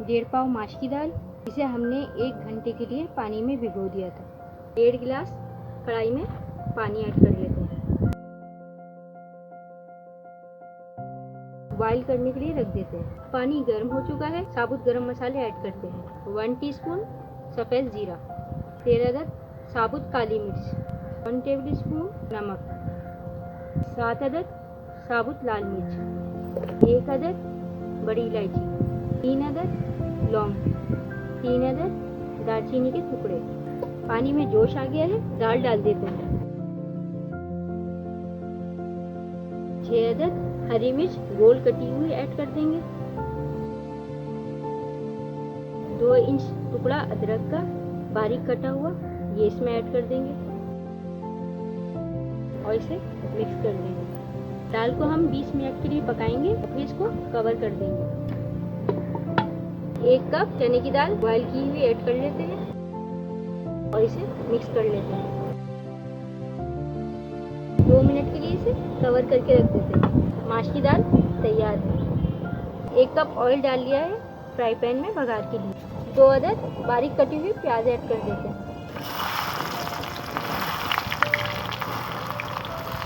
1.5 पाव माश की दाल, इसे हमने 1 घंटे के लिए पानी में भिगो दिया था। 1.5 गिलास कढ़ाई में पानी ऐड कर लेते हैं। बॉईल करने के लिए रख देते हैं। पानी गर्म हो चुका है, साबुत गरम मसाले ऐड करते हैं। 1 टीस्पून सफ़ेद जीरा, 13 अदद साबुत काली मिर्च, 1 टेबल स्पून नमक, 7 अदद साबुत लाल मिर्च, 1 अदद बड़ी इलायची, 3 अदद लौंग, 3 अदद दालचीनी के टुकड़े। पानी में जोश आ गया है, दाल डाल देते हैं। 6 अदद हरी मिर्च गोल कटी हुई ऐड कर देंगे। 2 इंच टुकड़ा अदरक का बारीक कटा हुआ, ये इसमें ऐड कर देंगे और इसे मिक्स कर देंगे। दाल को हम 20 मिनट के लिए पकाएंगे, फिर इसको कवर कर देंगे। 1 कप चने की दाल बॉयल की हुई ऐड कर लेते हैं और इसे मिक्स कर लेते हैं। 2 मिनट के लिए इसे कवर करके रख देते हैं। माश की दाल तैयार है। 1 कप ऑयल डाल लिया है फ्राई पैन में बघार के लिए। 2 अदद बारीक कटी हुई प्याज ऐड कर देते हैं।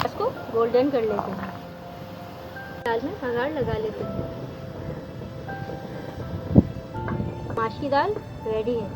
इसको गोल्डन कर लेते हैं। दाल में बघार लगा लेते हैं। माश की दाल रेडी है।